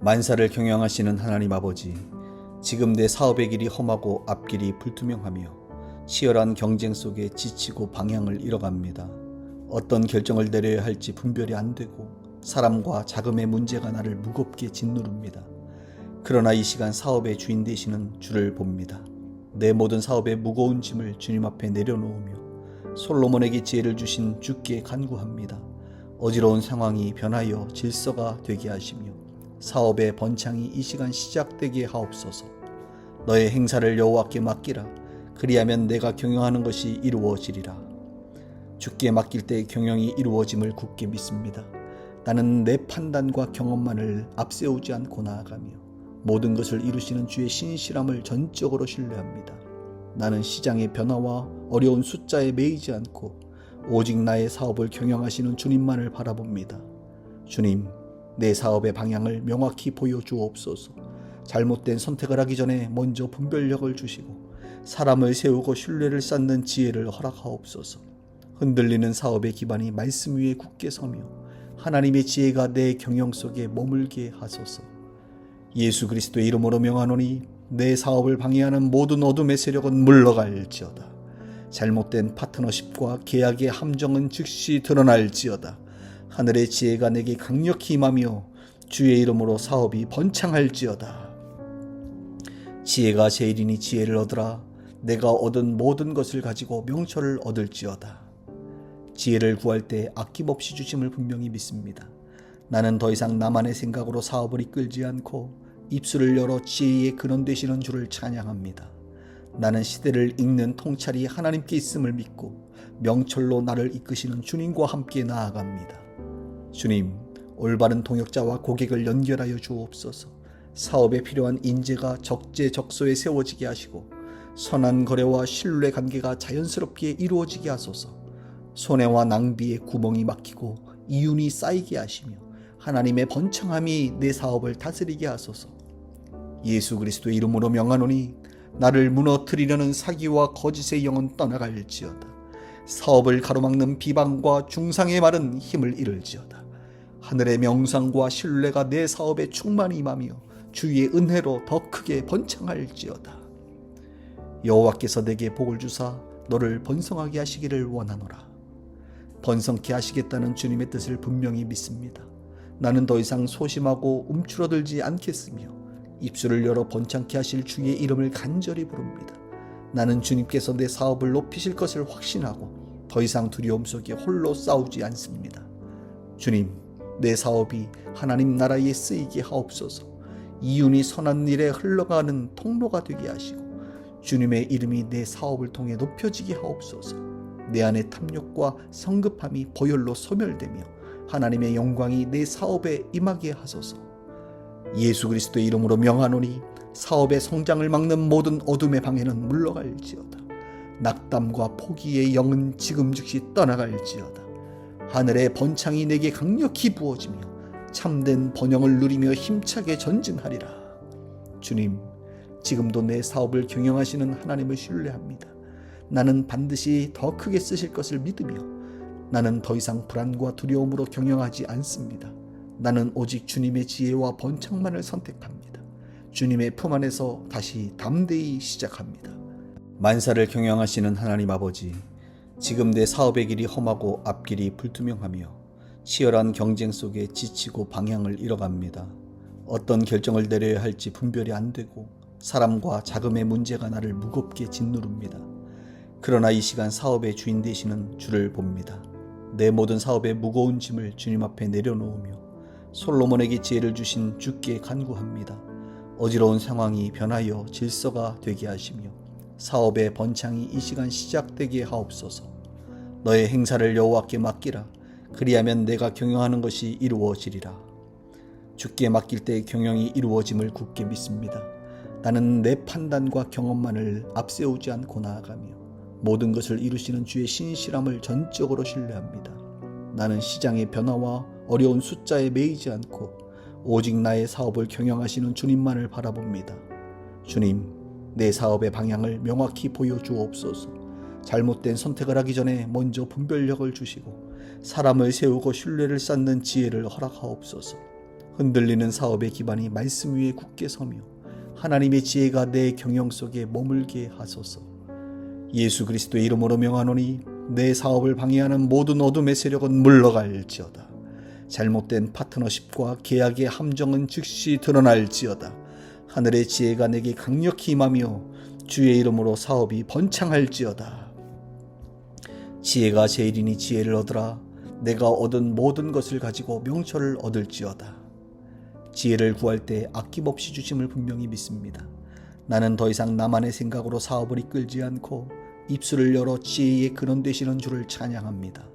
만사를 경영하시는 하나님 아버지, 지금 내 사업의 길이 험하고 앞길이 불투명하며 치열한 경쟁 속에 지치고 방향을 잃어갑니다. 어떤 결정을 내려야 할지 분별이 안 되고 사람과 자금의 문제가 나를 무겁게 짓누릅니다. 그러나 이 시간 사업의 주인 되시는 주를 봅니다. 내 모든 사업의 무거운 짐을 주님 앞에 내려놓으며 솔로몬에게 지혜를 주신 주께 간구합니다. 어지러운 상황이 변하여 질서가 되게 하시며 사업의 번창이 이 시간 시작되게 하옵소서. 너의 행사를 여호와께 맡기라. 그리하면 내가 경영하는 것이 이루어지리라. 주께 맡길 때 경영이 이루어짐을 굳게 믿습니다. 나는 내 판단과 경험만을 앞세우지 않고 나아가며 모든 것을 이루시는 주의 신실함을 전적으로 신뢰합니다. 나는 시장의 변화와 어려운 숫자에 매이지 않고 오직 나의 사업을 경영하시는 주님만을 바라봅니다. 주님, 내 사업의 방향을 명확히 보여주옵소서. 잘못된 선택을 하기 전에 먼저 분별력을 주시고 사람을 세우고 신뢰를 쌓는 지혜를 허락하옵소서. 흔들리는 사업의 기반이 말씀 위에 굳게 서며 하나님의 지혜가 내 경영 속에 머물게 하소서. 예수 그리스도의 이름으로 명하노니 내 사업을 방해하는 모든 어둠의 세력은 물러갈지어다. 잘못된 파트너십과 계약의 함정은 즉시 드러날지어다. 하늘의 지혜가 내게 강력히 임하며 주의 이름으로 사업이 번창할지어다. 지혜가 제일이니 지혜를 얻으라. 내가 얻은 모든 것을 가지고 명철을 얻을지어다. 지혜를 구할 때 아낌없이 주심을 분명히 믿습니다. 나는 더 이상 나만의 생각으로 사업을 이끌지 않고 입술을 열어 지혜의 근원 되시는 주를 찬양합니다. 나는 시대를 읽는 통찰이 하나님께 있음을 믿고 명철로 나를 이끄시는 주님과 함께 나아갑니다. 주님, 올바른 동역자와 고객을 연결하여 주옵소서. 사업에 필요한 인재가 적재적소에 세워지게 하시고 선한 거래와 신뢰 관계가 자연스럽게 이루어지게 하소서. 손해와 낭비의 구멍이 막히고 이윤이 쌓이게 하시며 하나님의 번창함이 내 사업을 다스리게 하소서. 예수 그리스도의 이름으로 명하노니 나를 무너뜨리려는 사기와 거짓의 영은 떠나갈지어다. 사업을 가로막는 비방과 중상의 말은 힘을 잃을지어다. 하늘의 명상과 신뢰가 내 사업에 충만히 임하며 주의 은혜로 더 크게 번창할지어다. 여호와께서 내게 복을 주사 너를 번성하게 하시기를 원하노라. 번성케 하시겠다는 주님의 뜻을 분명히 믿습니다. 나는 더 이상 소심하고 움츠러들지 않겠으며 입술을 열어 번창케 하실 주의 이름을 간절히 부릅니다. 나는 주님께서 내 사업을 높이실 것을 확신하고 더 이상 두려움 속에 홀로 싸우지 않습니다. 주님, 내 사업이 하나님 나라에 쓰이게 하옵소서. 이윤이 선한 일에 흘러가는 통로가 되게 하시고 주님의 이름이 내 사업을 통해 높여지게 하옵소서. 내 안의 탐욕과 성급함이 보혈로 소멸되며 하나님의 영광이 내 사업에 임하게 하소서. 예수 그리스도의 이름으로 명하노니 사업의 성장을 막는 모든 어둠의 방해는 물러갈지어다. 낙담과 포기의 영은 지금 즉시 떠나갈지어다. 하늘의 번창이 내게 강력히 부어지며 참된 번영을 누리며 힘차게 전진하리라. 주님, 지금도 내 사업을 경영하시는 하나님을 신뢰합니다. 나는 반드시 더 크게 쓰실 것을 믿으며 나는 더 이상 불안과 두려움으로 경영하지 않습니다. 나는 오직 주님의 지혜와 번창만을 선택합니다. 주님의 품 안에서 다시 담대히 시작합니다. 만사를 경영하시는 하나님 아버지, 지금 내 사업의 길이 험하고 앞길이 불투명하며 치열한 경쟁 속에 지치고 방향을 잃어갑니다. 어떤 결정을 내려야 할지 분별이 안 되고 사람과 자금의 문제가 나를 무겁게 짓누릅니다. 그러나 이 시간 사업의 주인 되시는 주를 봅니다. 내 모든 사업의 무거운 짐을 주님 앞에 내려놓으며 솔로몬에게 지혜를 주신 주께 간구합니다. 어지러운 상황이 변하여 질서가 되게 하시며 사업의 번창이 이 시간 시작되게 하옵소서. 너의 행사를 여호와께 맡기라. 그리하면 내가 경영하는 것이 이루어지리라. 주께 맡길 때 경영이 이루어짐을 굳게 믿습니다. 나는 내 판단과 경험만을 앞세우지 않고 나아가며 모든 것을 이루시는 주의 신실함을 전적으로 신뢰합니다. 나는 시장의 변화와 어려운 숫자에 매이지 않고 오직 나의 사업을 경영하시는 주님만을 바라봅니다. 주님, 내 사업의 방향을 명확히 보여주옵소서. 잘못된 선택을 하기 전에 먼저 분별력을 주시고 사람을 세우고 신뢰를 쌓는 지혜를 허락하옵소서. 흔들리는 사업의 기반이 말씀 위에 굳게 서며 하나님의 지혜가 내 경영 속에 머물게 하소서. 예수 그리스도의 이름으로 명하노니 내 사업을 방해하는 모든 어둠의 세력은 물러갈지어다. 잘못된 파트너십과 계약의 함정은 즉시 드러날지어다. 하늘의 지혜가 내게 강력히 임하며 주의 이름으로 사업이 번창할지어다. 지혜가 제일이니 지혜를 얻으라. 내가 얻은 모든 것을 가지고 명철을 얻을지어다. 지혜를 구할 때 아낌없이 주심을 분명히 믿습니다. 나는 더 이상 나만의 생각으로 사업을 이끌지 않고 입술을 열어 지혜의 근원 되시는 주를 찬양합니다.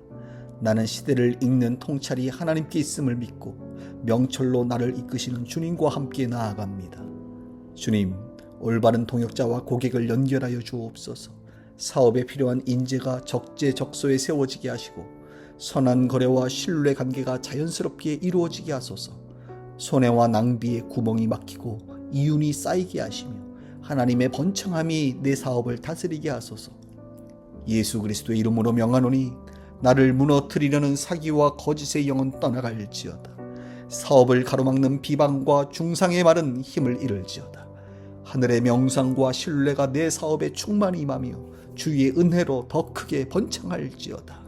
나는 시대를 읽는 통찰이 하나님께 있음을 믿고 명철로 나를 이끄시는 주님과 함께 나아갑니다. 주님, 올바른 동역자와 고객을 연결하여 주옵소서. 사업에 필요한 인재가 적재적소에 세워지게 하시고 선한 거래와 신뢰 관계가 자연스럽게 이루어지게 하소서. 손해와 낭비에 구멍이 막히고 이윤이 쌓이게 하시며 하나님의 번창함이 내 사업을 다스리게 하소서. 예수 그리스도의 이름으로 명하노니 나를 무너뜨리려는 사기와 거짓의 영은 떠나갈지어다. 사업을 가로막는 비방과 중상의 말은 힘을 잃을지어다. 하늘의 명상과 신뢰가 내 사업에 충만히 임하며 주의 은혜로 더 크게 번창할지어다.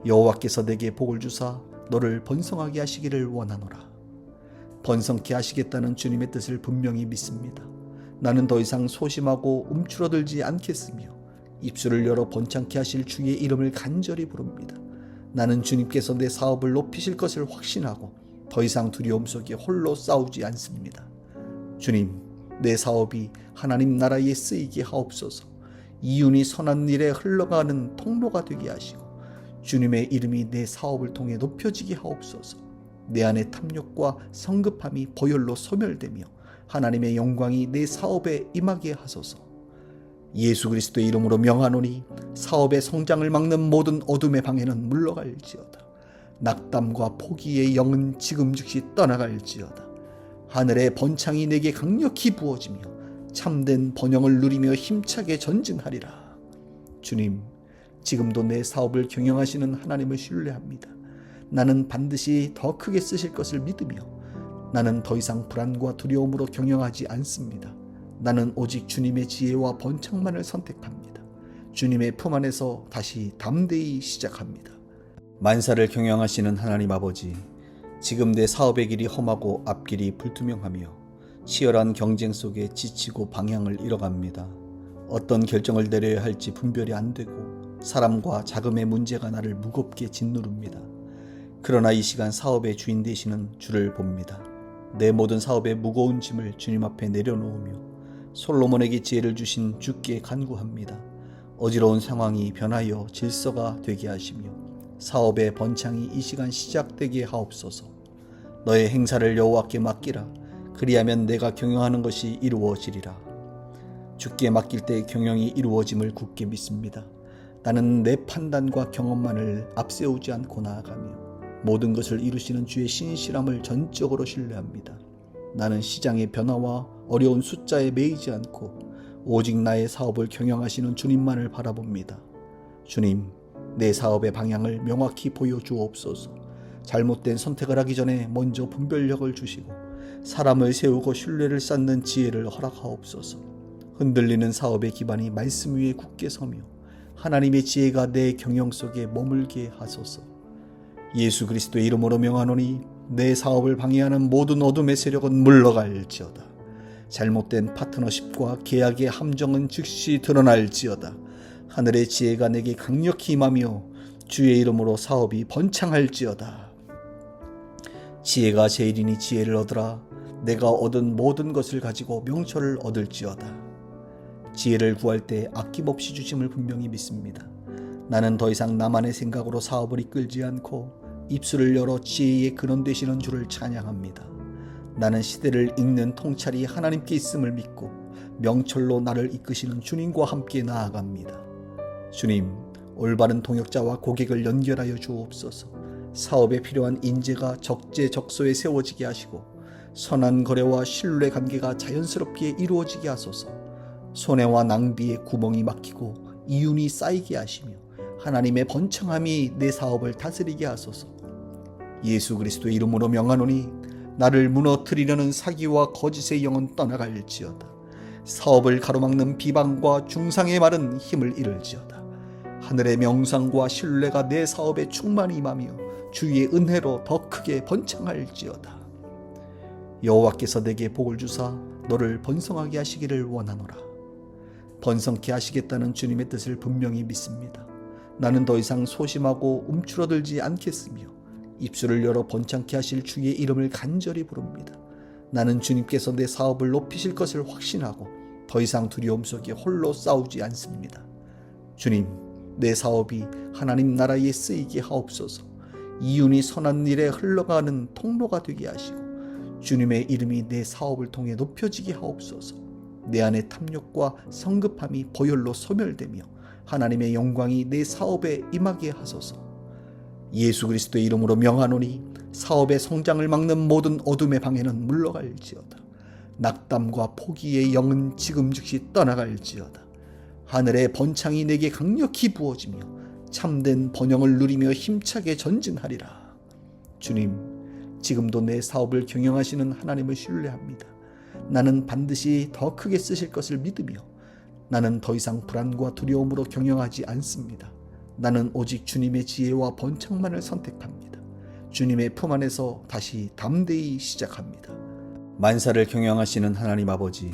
여호와께서 내게 복을 주사 너를 번성하게 하시기를 원하노라. 번성케 하시겠다는 주님의 뜻을 분명히 믿습니다. 나는 더 이상 소심하고 움츠러들지 않겠으며 입술을 열어 번창케 하실 주의 이름을 간절히 부릅니다. 나는 주님께서 내 사업을 높이실 것을 확신하고 더 이상 두려움 속에 홀로 싸우지 않습니다. 주님, 내 사업이 하나님 나라에 쓰이게 하옵소서. 이윤이 선한 일에 흘러가는 통로가 되게 하시고 주님의 이름이 내 사업을 통해 높여지게 하옵소서. 내 안의 탐욕과 성급함이 보혈로 소멸되며 하나님의 영광이 내 사업에 임하게 하소서. 예수 그리스도의 이름으로 명하노니 사업의 성장을 막는 모든 어둠의 방해는 물러갈지어다. 낙담과 포기의 영은 지금 즉시 떠나갈지어다. 하늘의 번창이 내게 강력히 부어지며 참된 번영을 누리며 힘차게 전진하리라. 주님, 지금도 내 사업을 경영하시는 하나님을 신뢰합니다. 나는 반드시 더 크게 쓰실 것을 믿으며 나는 더 이상 불안과 두려움으로 경영하지 않습니다. 나는 오직 주님의 지혜와 번창만을 선택합니다. 주님의 품 안에서 다시 담대히 시작합니다. 만사를 경영하시는 하나님 아버지, 지금 내 사업의 길이 험하고 앞길이 불투명하며 치열한 경쟁 속에 지치고 방향을 잃어갑니다. 어떤 결정을 내려야 할지 분별이 안 되고 사람과 자금의 문제가 나를 무겁게 짓누릅니다. 그러나 이 시간 사업의 주인 되시는 주를 봅니다. 내 모든 사업의 무거운 짐을 주님 앞에 내려놓으며 솔로몬에게 지혜를 주신 주께 간구합니다. 어지러운 상황이 변하여 질서가 되게 하시며 사업의 번창이 이 시간 시작되게 하옵소서. 너의 행사를 여호와께 맡기라. 그리하면 내가 경영하는 것이 이루어지리라. 주께 맡길 때 경영이 이루어짐을 굳게 믿습니다. 나는 내 판단과 경험만을 앞세우지 않고 나아가며 모든 것을 이루시는 주의 신실함을 전적으로 신뢰합니다. 나는 시장의 변화와 어려운 숫자에 매이지 않고 오직 나의 사업을 경영하시는 주님만을 바라봅니다. 주님, 내 사업의 방향을 명확히 보여주옵소서. 잘못된 선택을 하기 전에 먼저 분별력을 주시고 사람을 세우고 신뢰를 쌓는 지혜를 허락하옵소서. 흔들리는 사업의 기반이 말씀 위에 굳게 서며 하나님의 지혜가 내 경영 속에 머물게 하소서. 예수 그리스도의 이름으로 명하노니 내 사업을 방해하는 모든 어둠의 세력은 물러갈지어다. 잘못된 파트너십과 계약의 함정은 즉시 드러날지어다. 하늘의 지혜가 내게 강력히 임하며 주의 이름으로 사업이 번창할지어다. 지혜가 제일이니 지혜를 얻으라. 내가 얻은 모든 것을 가지고 명철을 얻을지어다. 지혜를 구할 때 아낌없이 주심을 분명히 믿습니다. 나는 더 이상 나만의 생각으로 사업을 이끌지 않고 입술을 열어 지혜의 근원 되시는 주를 찬양합니다. 나는 시대를 읽는 통찰이 하나님께 있음을 믿고 명철로 나를 이끄시는 주님과 함께 나아갑니다. 주님, 올바른 동역자와 고객을 연결하여 주옵소서. 사업에 필요한 인재가 적재적소에 세워지게 하시고 선한 거래와 신뢰 관계가 자연스럽게 이루어지게 하소서. 손해와 낭비에 구멍이 막히고 이윤이 쌓이게 하시며 하나님의 번창함이 내 사업을 다스리게 하소서. 예수 그리스도의 이름으로 명하노니 나를 무너뜨리려는 사기와 거짓의 영은 떠나갈지어다. 사업을 가로막는 비방과 중상의 말은 힘을 잃을지어다. 하늘의 명상과 신뢰가 내 사업에 충만히 임하며 주의 은혜로 더 크게 번창할지어다. 여호와께서 내게 복을 주사 너를 번성하게 하시기를 원하노라. 번성케 하시겠다는 주님의 뜻을 분명히 믿습니다. 나는 더 이상 소심하고 움츠러들지 않겠으며 입술을 열어 번창케 하실 주의 이름을 간절히 부릅니다. 나는 주님께서 내 사업을 높이실 것을 확신하고 더 이상 두려움 속에 홀로 싸우지 않습니다. 주님, 내 사업이 하나님 나라에 쓰이게 하옵소서. 이윤이 선한 일에 흘러가는 통로가 되게 하시고 주님의 이름이 내 사업을 통해 높여지게 하옵소서. 내 안의 탐욕과 성급함이 보혈로 소멸되며 하나님의 영광이 내 사업에 임하게 하소서. 예수 그리스도의 이름으로 명하노니 사업의 성장을 막는 모든 어둠의 방해는 물러갈지어다. 낙담과 포기의 영은 지금 즉시 떠나갈지어다. 하늘의 번창이 내게 강력히 부어지며 참된 번영을 누리며 힘차게 전진하리라. 주님, 지금도 내 사업을 경영하시는 하나님을 신뢰합니다. 나는 반드시 더 크게 쓰실 것을 믿으며 나는 더 이상 불안과 두려움으로 경영하지 않습니다. 나는 오직 주님의 지혜와 번창만을 선택합니다. 주님의 품 안에서 다시 담대히 시작합니다. 만사를 경영하시는 하나님 아버지,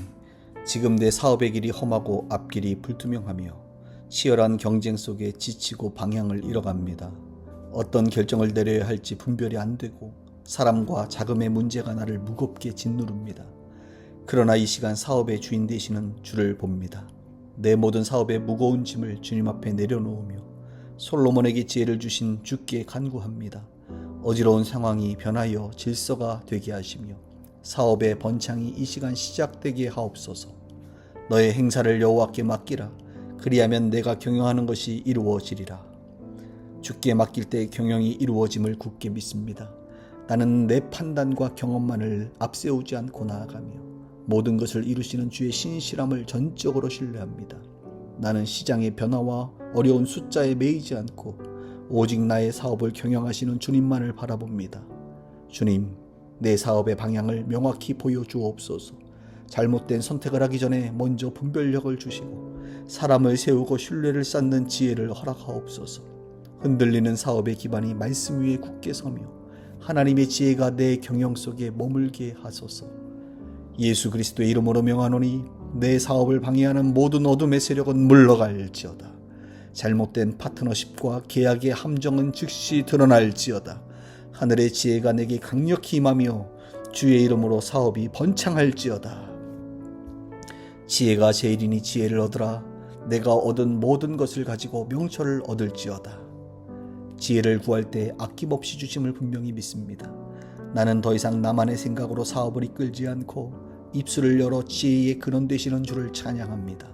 지금 내 사업의 길이 험하고 앞길이 불투명하며 치열한 경쟁 속에 지치고 방향을 잃어갑니다. 어떤 결정을 내려야 할지 분별이 안 되고 사람과 자금의 문제가 나를 무겁게 짓누릅니다. 그러나 이 시간 사업의 주인 되시는 주를 봅니다. 내 모든 사업의 무거운 짐을 주님 앞에 내려놓으며 솔로몬에게 지혜를 주신 주께 간구합니다. 어지러운 상황이 변하여 질서가 되게 하시며 사업의 번창이 이 시간 시작되게 하옵소서. 너의 행사를 여호와께 맡기라. 그리하면 내가 경영하는 것이 이루어지리라. 주께 맡길 때 경영이 이루어짐을 굳게 믿습니다. 나는 내 판단과 경험만을 앞세우지 않고 나아가며 모든 것을 이루시는 주의 신실함을 전적으로 신뢰합니다. 나는 시장의 변화와 어려운 숫자에 매이지 않고 오직 나의 사업을 경영하시는 주님만을 바라봅니다. 주님, 내 사업의 방향을 명확히 보여주옵소서. 잘못된 선택을 하기 전에 먼저 분별력을 주시고 사람을 세우고 신뢰를 쌓는 지혜를 허락하옵소서. 흔들리는 사업의 기반이 말씀 위에 굳게 서며 하나님의 지혜가 내 경영 속에 머물게 하소서. 예수 그리스도의 이름으로 명하노니 내 사업을 방해하는 모든 어둠의 세력은 물러갈지어다. 잘못된 파트너십과 계약의 함정은 즉시 드러날지어다. 하늘의 지혜가 내게 강력히 임하며 주의 이름으로 사업이 번창할지어다. 지혜가 제일이니 지혜를 얻으라. 내가 얻은 모든 것을 가지고 명철을 얻을지어다. 지혜를 구할 때 아낌없이 주심을 분명히 믿습니다. 나는 더 이상 나만의 생각으로 사업을 이끌지 않고 입술을 열어 지혜의 근원 되시는 주를 찬양합니다.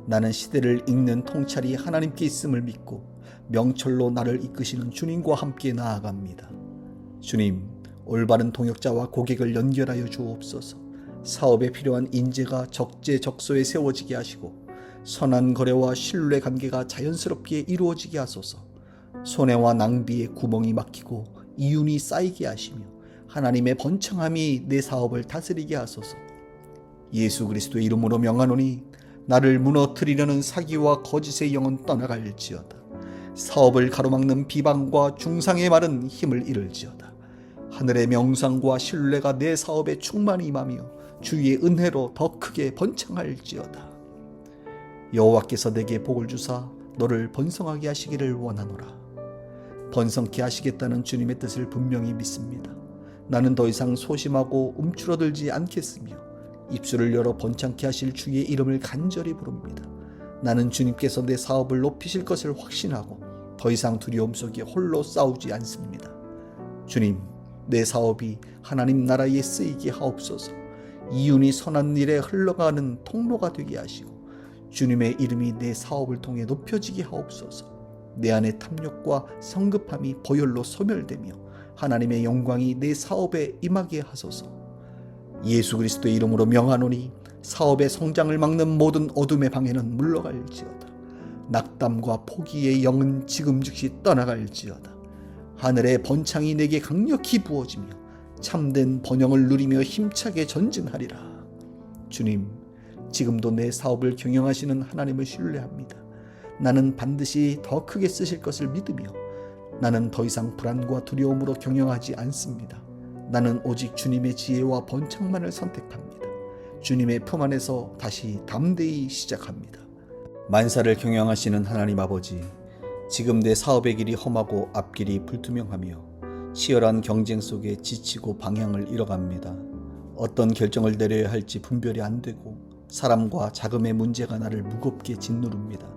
나는 시대를 읽는 통찰이 하나님께 있음을 믿고 명철로 나를 이끄시는 주님과 함께 나아갑니다. 주님, 올바른 통역자와 고객을 연결하여 주옵소서. 사업에 필요한 인재가 적재적소에 세워지게 하시고 선한 거래와 신뢰 관계가 자연스럽게 이루어지게 하소서. 손해와 낭비의 구멍이 막히고 이윤이 쌓이게 하시며 하나님의 번창함이 내 사업을 다스리게 하소서. 예수 그리스도의 이름으로 명하노니 나를 무너뜨리려는 사기와 거짓의 영은 떠나갈지어다. 사업을 가로막는 비방과 중상의 말은 힘을 잃을지어다. 하늘의 명상과 신뢰가 내 사업에 충만히 임하며 주의 은혜로 더 크게 번창할지어다. 여호와께서 내게 복을 주사 너를 번성하게 하시기를 원하노라. 번성케 하시겠다는 주님의 뜻을 분명히 믿습니다. 나는 더 이상 소심하고 움츠러들지 않겠으며 입술을 열어 번창케 하실 주의 이름을 간절히 부릅니다. 나는 주님께서 내 사업을 높이실 것을 확신하고 더 이상 두려움 속에 홀로 싸우지 않습니다. 주님, 내 사업이 하나님 나라에 쓰이게 하옵소서. 이윤이 선한 일에 흘러가는 통로가 되게 하시고 주님의 이름이 내 사업을 통해 높여지게 하옵소서. 내 안의 탐욕과 성급함이 보혈로 소멸되며 하나님의 영광이 내 사업에 임하게 하소서. 예수 그리스도의 이름으로 명하노니 사업의 성장을 막는 모든 어둠의 방해는 물러갈지어다. 낙담과 포기의 영은 지금 즉시 떠나갈지어다. 하늘의 번창이 내게 강력히 부어지며 참된 번영을 누리며 힘차게 전진하리라. 주님, 지금도 내 사업을 경영하시는 하나님을 신뢰합니다. 나는 반드시 더 크게 쓰실 것을 믿으며 나는 더 이상 불안과 두려움으로 경영하지 않습니다. 나는 오직 주님의 지혜와 번창만을 선택합니다. 주님의 품 안에서 다시 담대히 시작합니다. 만사를 경영하시는 하나님 아버지, 지금 내 사업의 길이 험하고 앞길이 불투명하며 치열한 경쟁 속에 지치고 방향을 잃어갑니다. 어떤 결정을 내려야 할지 분별이 안 되고 사람과 자금의 문제가 나를 무겁게 짓누릅니다.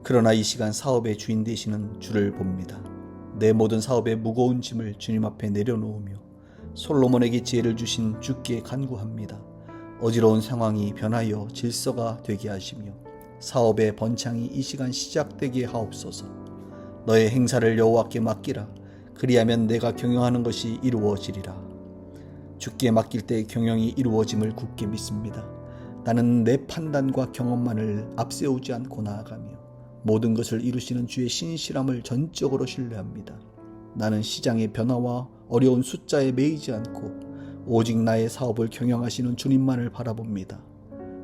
그러나 이 시간 사업의 주인 되시는 주를 봅니다. 내 모든 사업의 무거운 짐을 주님 앞에 내려놓으며 솔로몬에게 지혜를 주신 주께 간구합니다. 어지러운 상황이 변하여 질서가 되게 하시며 사업의 번창이 이 시간 시작되게 하옵소서. 너의 행사를 여호와께 맡기라. 그리하면 내가 경영하는 것이 이루어지리라. 주께 맡길 때 경영이 이루어짐을 굳게 믿습니다. 나는 내 판단과 경험만을 앞세우지 않고 나아가며 모든 것을 이루시는 주의 신실함을 전적으로 신뢰합니다. 나는 시장의 변화와 어려운 숫자에 매이지 않고 오직 나의 사업을 경영하시는 주님만을 바라봅니다.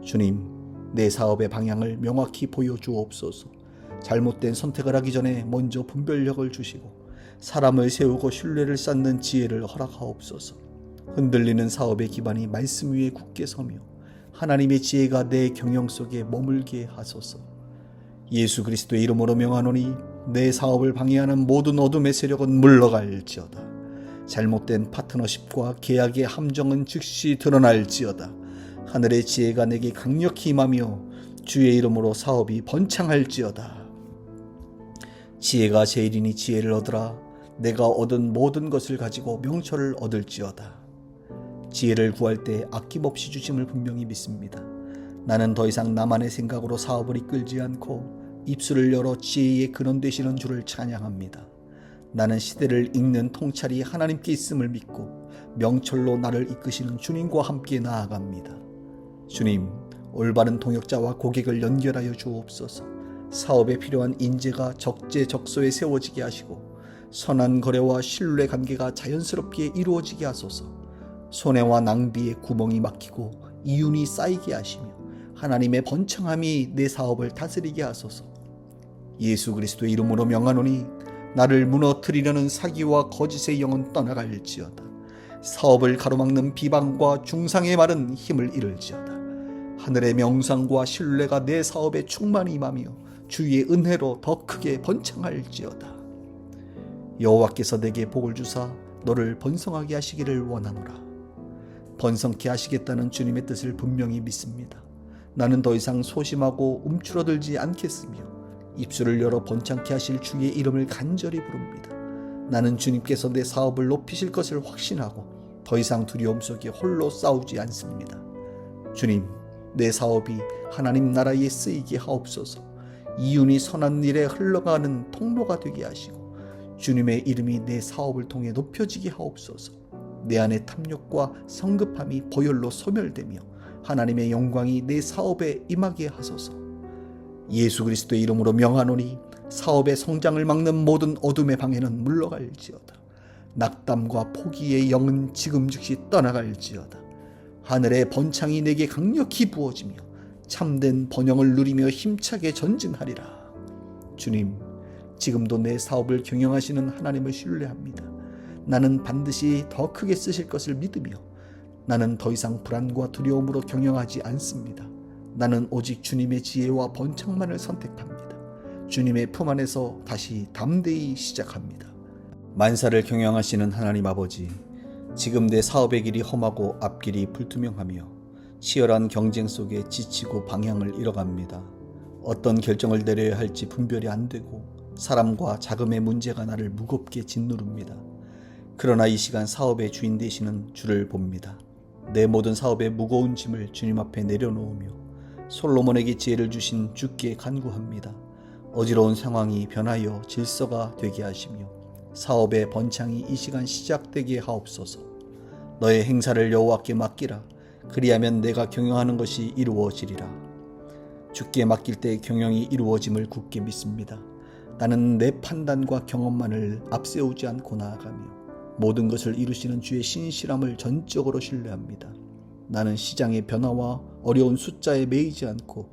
주님, 내 사업의 방향을 명확히 보여주옵소서. 잘못된 선택을 하기 전에 먼저 분별력을 주시고 사람을 세우고 신뢰를 쌓는 지혜를 허락하옵소서. 흔들리는 사업의 기반이 말씀 위에 굳게 서며 하나님의 지혜가 내 경영 속에 머물게 하소서. 예수 그리스도의 이름으로 명하노니 내 사업을 방해하는 모든 어둠의 세력은 물러갈지어다. 잘못된 파트너십과 계약의 함정은 즉시 드러날지어다. 하늘의 지혜가 내게 강력히 임하며 주의 이름으로 사업이 번창할지어다. 지혜가 제일이니 지혜를 얻으라. 내가 얻은 모든 것을 가지고 명철을 얻을지어다. 지혜를 구할 때 아낌없이 주심을 분명히 믿습니다. 나는 더 이상 나만의 생각으로 사업을 이끌지 않고 입술을 열어 지혜의 근원 되시는 주를 찬양합니다. 나는 시대를 읽는 통찰이 하나님께 있음을 믿고 명철로 나를 이끄시는 주님과 함께 나아갑니다. 주님, 올바른 통역자와 고객을 연결하여 주옵소서. 사업에 필요한 인재가 적재적소에 세워지게 하시고 선한 거래와 신뢰 관계가 자연스럽게 이루어지게 하소서. 손해와 낭비에 구멍이 막히고 이윤이 쌓이게 하시며 하나님의 번창함이 내 사업을 다스리게 하소서. 예수 그리스도의 이름으로 명하노니 나를 무너뜨리려는 사기와 거짓의 영은 떠나갈지어다. 사업을 가로막는 비방과 중상의 말은 힘을 잃을지어다. 하늘의 명상과 신뢰가 내 사업에 충만히 임하며 주의 은혜로 더 크게 번창할지어다. 여호와께서 내게 복을 주사 너를 번성하게 하시기를 원하노라. 번성케 하시겠다는 주님의 뜻을 분명히 믿습니다. 나는 더 이상 소심하고 움츠러들지 않겠으며 입술을 열어 번창케 하실 주의 이름을 간절히 부릅니다. 나는 주님께서 내 사업을 높이실 것을 확신하고 더 이상 두려움 속에 홀로 싸우지 않습니다. 주님, 내 사업이 하나님 나라에 쓰이게 하옵소서. 이윤이 선한 일에 흘러가는 통로가 되게 하시고 주님의 이름이 내 사업을 통해 높여지게 하옵소서. 내 안의 탐욕과 성급함이 보혈로 소멸되며 하나님의 영광이 내 사업에 임하게 하소서. 예수 그리스도의 이름으로 명하노니 사업의 성장을 막는 모든 어둠의 방해는 물러갈지어다. 낙담과 포기의 영은 지금 즉시 떠나갈지어다. 하늘의 번창이 내게 강력히 부어지며 참된 번영을 누리며 힘차게 전진하리라. 주님, 지금도 내 사업을 경영하시는 하나님을 신뢰합니다. 나는 반드시 더 크게 쓰실 것을 믿으며 나는 더 이상 불안과 두려움으로 경영하지 않습니다. 나는 오직 주님의 지혜와 번창만을 선택합니다. 주님의 품 안에서 다시 담대히 시작합니다. 만사를 경영하시는 하나님 아버지, 지금 내 사업의 길이 험하고 앞길이 불투명하며 치열한 경쟁 속에 지치고 방향을 잃어갑니다. 어떤 결정을 내려야 할지 분별이 안 되고 사람과 자금의 문제가 나를 무겁게 짓누릅니다. 그러나 이 시간 사업의 주인 되시는 주를 봅니다. 내 모든 사업의 무거운 짐을 주님 앞에 내려놓으며 솔로몬에게 지혜를 주신 주께 간구합니다. 어지러운 상황이 변하여 질서가 되게 하시며 사업의 번창이 이 시간 시작되게 하옵소서. 너의 행사를 여호와께 맡기라. 그리하면 내가 경영하는 것이 이루어지리라. 주께 맡길 때 경영이 이루어짐을 굳게 믿습니다. 나는 내 판단과 경험만을 앞세우지 않고 나아가며 모든 것을 이루시는 주의 신실함을 전적으로 신뢰합니다. 나는 시장의 변화와 어려운 숫자에 매이지 않고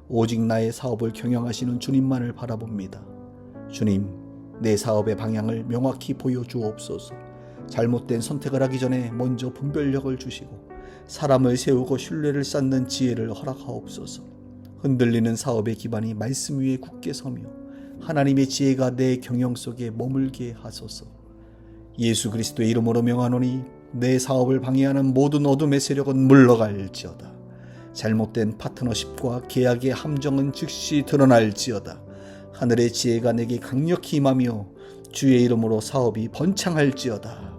오직 나의 사업을 경영하시는 주님만을 바라봅니다. 주님, 내 사업의 방향을 명확히 보여주옵소서. 잘못된 선택을 하기 전에 먼저 분별력을 주시고 사람을 세우고 신뢰를 쌓는 지혜를 허락하옵소서. 흔들리는 사업의 기반이 말씀 위에 굳게 서며 하나님의 지혜가 내 경영 속에 머물게 하소서. 예수 그리스도의 이름으로 명하노니 내 사업을 방해하는 모든 어둠의 세력은 물러갈지어다. 잘못된 파트너십과 계약의 함정은 즉시 드러날지어다. 하늘의 지혜가 내게 강력히 임하며 주의 이름으로 사업이 번창할지어다.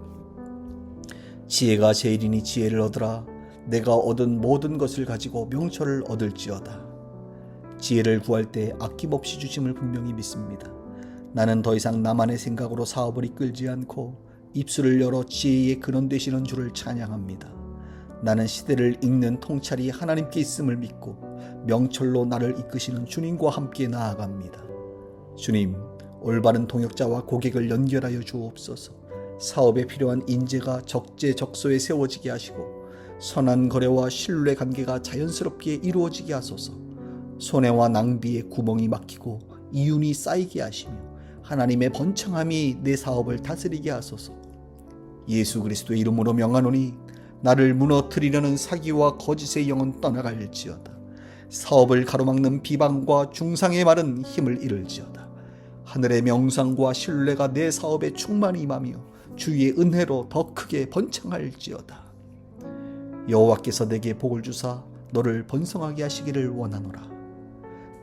지혜가 제일이니 지혜를 얻으라. 내가 얻은 모든 것을 가지고 명철을 얻을지어다. 지혜를 구할 때 아낌없이 주심을 분명히 믿습니다. 나는 더 이상 나만의 생각으로 사업을 이끌지 않고 입술을 열어 지혜의 근원 되시는 주를 찬양합니다. 나는 시대를 읽는 통찰이 하나님께 있음을 믿고 명철로 나를 이끄시는 주님과 함께 나아갑니다. 주님, 올바른 동역자와 고객을 연결하여 주옵소서. 사업에 필요한 인재가 적재적소에 세워지게 하시고 선한 거래와 신뢰 관계가 자연스럽게 이루어지게 하소서. 손해와 낭비의 구멍이 막히고 이윤이 쌓이게 하시며 하나님의 번창함이 내 사업을 다스리게 하소서. 예수 그리스도의 이름으로 명하노니 나를 무너뜨리려는 사기와 거짓의 영은 떠나갈지어다. 사업을 가로막는 비방과 중상의 말은 힘을 잃을지어다. 하늘의 명상과 신뢰가 내 사업에 충만히 임하며 주의 은혜로 더 크게 번창할지어다. 여호와께서 내게 복을 주사 너를 번성하게 하시기를 원하노라.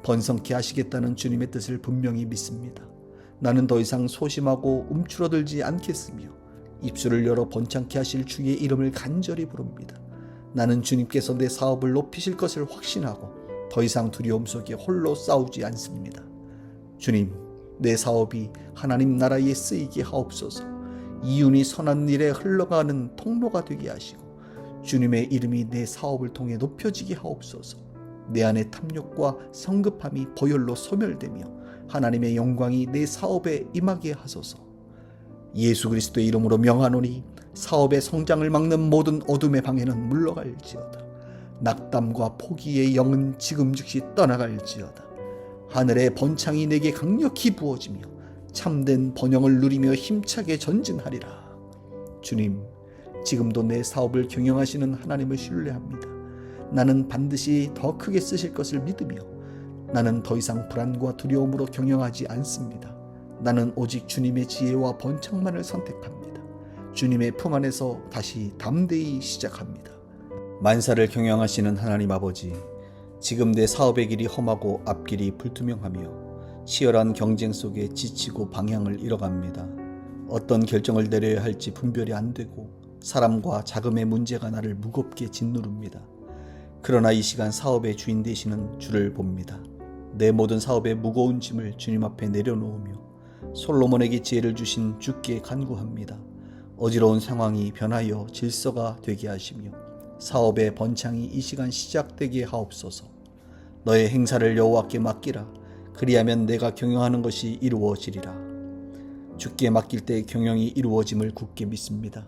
번성케 하시겠다는 주님의 뜻을 분명히 믿습니다. 나는 더 이상 소심하고 움츠러들지 않겠으며 입술을 열어 번창케 하실 주의 이름을 간절히 부릅니다. 나는 주님께서 내 사업을 높이실 것을 확신하고 더 이상 두려움 속에 홀로 싸우지 않습니다. 주님, 내 사업이 하나님 나라에 쓰이게 하옵소서. 이윤이 선한 일에 흘러가는 통로가 되게 하시고 주님의 이름이 내 사업을 통해 높여지게 하옵소서. 내 안의 탐욕과 성급함이 보혈로 소멸되며 하나님의 영광이 내 사업에 임하게 하소서. 예수 그리스도의 이름으로 명하노니 사업의 성장을 막는 모든 어둠의 방해는 물러갈지어다. 낙담과 포기의 영은 지금 즉시 떠나갈지어다. 하늘의 번창이 내게 강력히 부어지며 참된 번영을 누리며 힘차게 전진하리라. 주님, 지금도 내 사업을 경영하시는 하나님을 신뢰합니다. 나는 반드시 더 크게 쓰실 것을 믿으며 나는 더 이상 불안과 두려움으로 경영하지 않습니다. 나는 오직 주님의 지혜와 번창만을 선택합니다. 주님의 품 안에서 다시 담대히 시작합니다. 만사를 경영하시는 하나님 아버지, 지금 내 사업의 길이 험하고 앞길이 불투명하며 치열한 경쟁 속에 지치고 방향을 잃어갑니다. 어떤 결정을 내려야 할지 분별이 안 되고 사람과 자금의 문제가 나를 무겁게 짓누릅니다. 그러나 이 시간 사업의 주인 되시는 주를 봅니다. 내 모든 사업의 무거운 짐을 주님 앞에 내려놓으며 솔로몬에게 지혜를 주신 주께 간구합니다. 어지러운 상황이 변하여 질서가 되게 하시며 사업의 번창이 이 시간 시작되게 하옵소서. 너의 행사를 여호와께 맡기라. 그리하면 내가 경영하는 것이 이루어지리라. 주께 맡길 때 경영이 이루어짐을 굳게 믿습니다.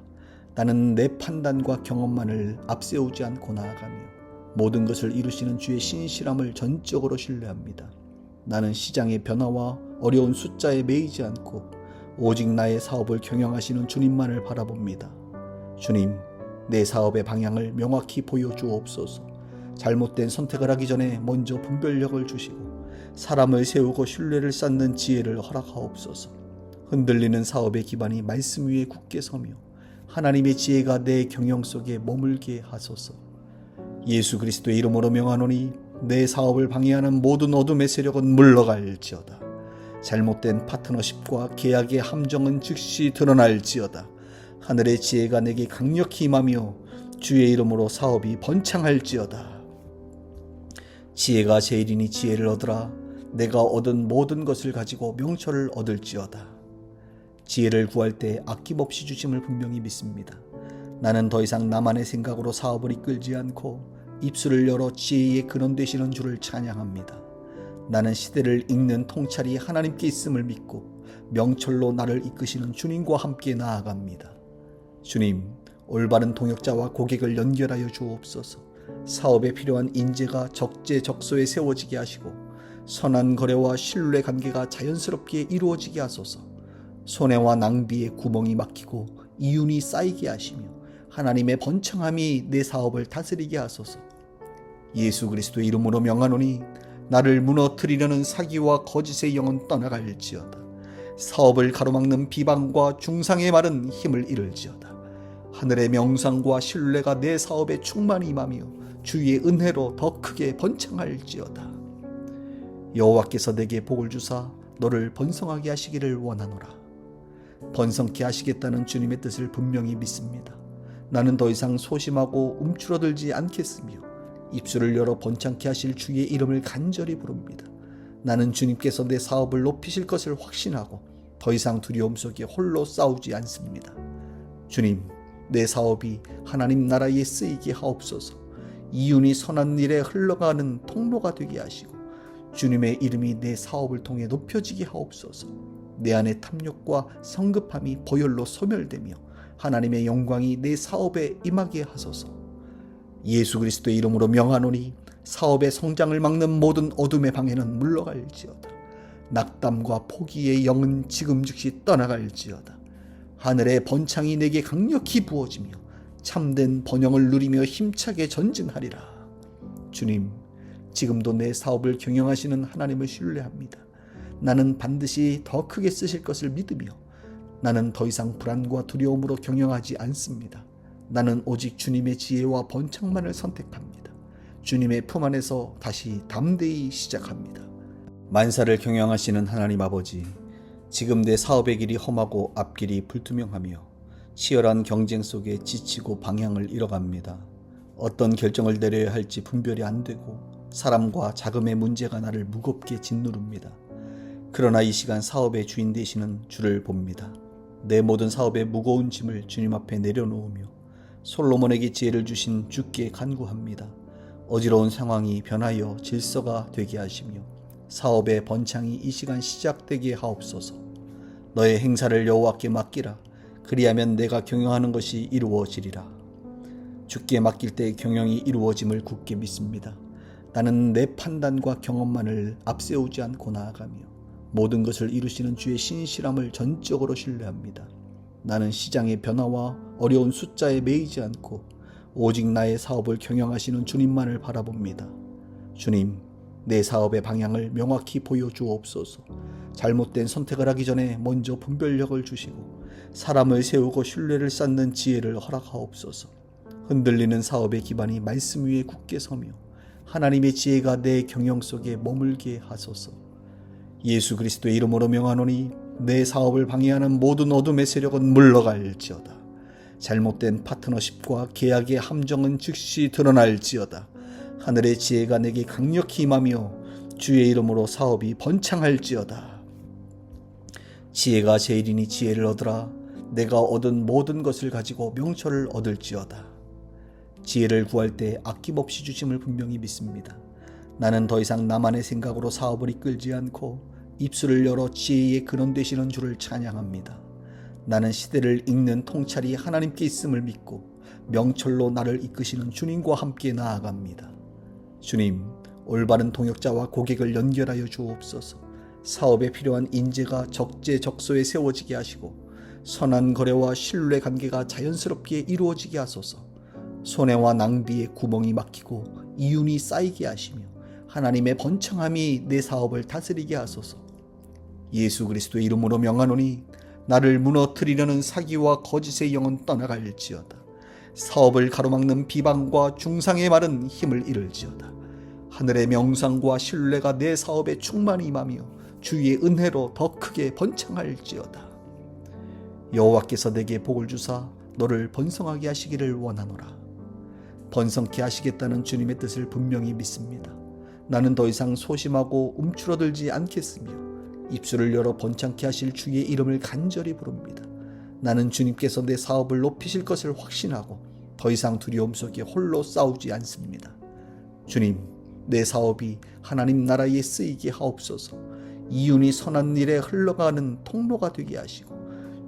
나는 내 판단과 경험만을 앞세우지 않고 나아가며 모든 것을 이루시는 주의 신실함을 전적으로 신뢰합니다. 나는 시장의 변화와 어려운 숫자에 매이지 않고 오직 나의 사업을 경영하시는 주님만을 바라봅니다. 주님, 내 사업의 방향을 명확히 보여주옵소서. 잘못된 선택을 하기 전에 먼저 분별력을 주시고 사람을 세우고 신뢰를 쌓는 지혜를 허락하옵소서. 흔들리는 사업의 기반이 말씀 위에 굳게 서며 하나님의 지혜가 내 경영 속에 머물게 하소서. 예수 그리스도의 이름으로 명하노니 내 사업을 방해하는 모든 어둠의 세력은 물러갈지어다. 잘못된 파트너십과 계약의 함정은 즉시 드러날지어다. 하늘의 지혜가 내게 강력히 임하며 주의 이름으로 사업이 번창할지어다. 지혜가 제일이니 지혜를 얻으라. 내가 얻은 모든 것을 가지고 명철을 얻을지어다. 지혜를 구할 때 아낌없이 주심을 분명히 믿습니다. 나는 더 이상 나만의 생각으로 사업을 이끌지 않고 입술을 열어 지혜의 근원 되시는 주를 찬양합니다. 나는 시대를 읽는 통찰이 하나님께 있음을 믿고 명철로 나를 이끄시는 주님과 함께 나아갑니다. 주님, 올바른 동역자와 고객을 연결하여 주옵소서. 사업에 필요한 인재가 적재적소에 세워지게 하시고 선한 거래와 신뢰 관계가 자연스럽게 이루어지게 하소서. 손해와 낭비에 구멍이 막히고 이윤이 쌓이게 하시며 하나님의 번창함이 내 사업을 다스리게 하소서. 예수 그리스도의 이름으로 명하노니 나를 무너뜨리려는 사기와 거짓의 영은 떠나갈지어다. 사업을 가로막는 비방과 중상의 말은 힘을 잃을지어다. 하늘의 명상과 신뢰가 내 사업에 충만히 임하며 주의 은혜로 더 크게 번창할지어다. 여호와께서 내게 복을 주사 너를 번성하게 하시기를 원하노라. 번성케 하시겠다는 주님의 뜻을 분명히 믿습니다. 나는 더 이상 소심하고 움츠러들지 않겠으며 입술을 열어 번창케 하실 주의 이름을 간절히 부릅니다. 나는 주님께서 내 사업을 높이실 것을 확신하고 더 이상 두려움 속에 홀로 싸우지 않습니다. 주님, 내 사업이 하나님 나라에 쓰이게 하옵소서. 이윤이 선한 일에 흘러가는 통로가 되게 하시고 주님의 이름이 내 사업을 통해 높여지게 하옵소서. 내 안의 탐욕과 성급함이 보혈로 소멸되며 하나님의 영광이 내 사업에 임하게 하소서. 예수 그리스도의 이름으로 명하노니 사업의 성장을 막는 모든 어둠의 방해는 물러갈지어다. 낙담과 포기의 영은 지금 즉시 떠나갈지어다. 하늘의 번창이 내게 강력히 부어지며 참된 번영을 누리며 힘차게 전진하리라. 주님, 지금도 내 사업을 경영하시는 하나님을 신뢰합니다. 나는 반드시 더 크게 쓰실 것을 믿으며 나는 더 이상 불안과 두려움으로 경영하지 않습니다. 나는 오직 주님의 지혜와 번창만을 선택합니다. 주님의 품 안에서 다시 담대히 시작합니다. 만사를 경영하시는 하나님 아버지, 지금 내 사업의 길이 험하고 앞길이 불투명하며 치열한 경쟁 속에 지치고 방향을 잃어갑니다. 어떤 결정을 내려야 할지 분별이 안 되고 사람과 자금의 문제가 나를 무겁게 짓누릅니다. 그러나 이 시간 사업의 주인 되시는 주를 봅니다. 내 모든 사업의 무거운 짐을 주님 앞에 내려놓으며 솔로몬에게 지혜를 주신 주께 간구합니다. 어지러운 상황이 변하여 질서가 되게 하시며 사업의 번창이 이 시간 시작되게 하옵소서. 너의 행사를 여호와께 맡기라. 그리하면 내가 경영하는 것이 이루어지리라. 주께 맡길 때 경영이 이루어짐을 굳게 믿습니다. 나는 내 판단과 경험만을 앞세우지 않고 나아가며 모든 것을 이루시는 주의 신실함을 전적으로 신뢰합니다. 나는 시장의 변화와 어려운 숫자에 매이지 않고 오직 나의 사업을 경영하시는 주님만을 바라봅니다. 주님, 내 사업의 방향을 명확히 보여주옵소서. 잘못된 선택을 하기 전에 먼저 분별력을 주시고 사람을 세우고 신뢰를 쌓는 지혜를 허락하옵소서. 흔들리는 사업의 기반이 말씀 위에 굳게 서며 하나님의 지혜가 내 경영 속에 머물게 하소서. 예수 그리스도의 이름으로 명하노니 내 사업을 방해하는 모든 어둠의 세력은 물러갈지어다. 잘못된 파트너십과 계약의 함정은 즉시 드러날지어다. 하늘의 지혜가 내게 강력히 임하며 주의 이름으로 사업이 번창할지어다. 지혜가 제일이니 지혜를 얻으라. 내가 얻은 모든 것을 가지고 명철을 얻을지어다. 지혜를 구할 때 아낌없이 주심을 분명히 믿습니다. 나는 더 이상 나만의 생각으로 사업을 이끌지 않고 입술을 열어 지혜의 근원 되시는 주를 찬양합니다. 나는 시대를 읽는 통찰이 하나님께 있음을 믿고 명철로 나를 이끄시는 주님과 함께 나아갑니다. 주님, 올바른 동역자와 고객을 연결하여 주옵소서. 사업에 필요한 인재가 적재적소에 세워지게 하시고 선한 거래와 신뢰 관계가 자연스럽게 이루어지게 하소서. 손해와 낭비에 구멍이 막히고 이윤이 쌓이게 하시며 하나님의 번창함이 내 사업을 다스리게 하소서. 예수 그리스도의 이름으로 명하노니 나를 무너뜨리려는 사기와 거짓의 영은 떠나갈지어다. 사업을 가로막는 비방과 중상의 말은 힘을 잃을지어다. 하늘의 명상과 신뢰가 내 사업에 충만히 임하며 주의 은혜로 더 크게 번창할지어다. 여호와께서 내게 복을 주사 너를 번성하게 하시기를 원하노라. 번성케 하시겠다는 주님의 뜻을 분명히 믿습니다. 나는 더 이상 소심하고 움츠러들지 않겠으며 입술을 열어 번창케 하실 주의 이름을 간절히 부릅니다. 나는 주님께서 내 사업을 높이실 것을 확신하고 더 이상 두려움 속에 홀로 싸우지 않습니다. 주님, 내 사업이 하나님 나라에 쓰이게 하옵소서. 이윤이 선한 일에 흘러가는 통로가 되게 하시고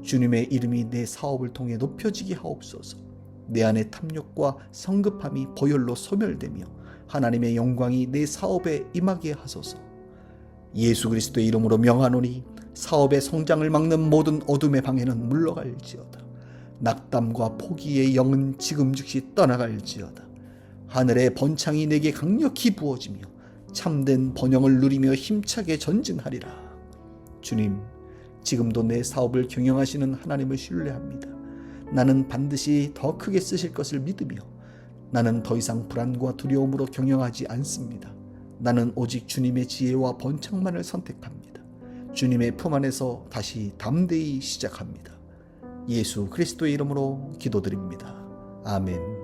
주님의 이름이 내 사업을 통해 높여지게 하옵소서. 내 안의 탐욕과 성급함이 보혈로 소멸되며 하나님의 영광이 내 사업에 임하게 하소서. 예수 그리스도의 이름으로 명하노니 사업의 성장을 막는 모든 어둠의 방해는 물러갈지어다. 낙담과 포기의 영은 지금 즉시 떠나갈지어다. 하늘의 번창이 내게 강력히 부어지며 참된 번영을 누리며 힘차게 전진하리라. 주님, 지금도 내 사업을 경영하시는 하나님을 신뢰합니다. 나는 반드시 더 크게 쓰실 것을 믿으며 나는 더 이상 불안과 두려움으로 경영하지 않습니다. 나는 오직 주님의 지혜와 번창만을 선택합니다. 주님의 품 안에서 다시 담대히 시작합니다. 예수 그리스도의 이름으로 기도드립니다. 아멘.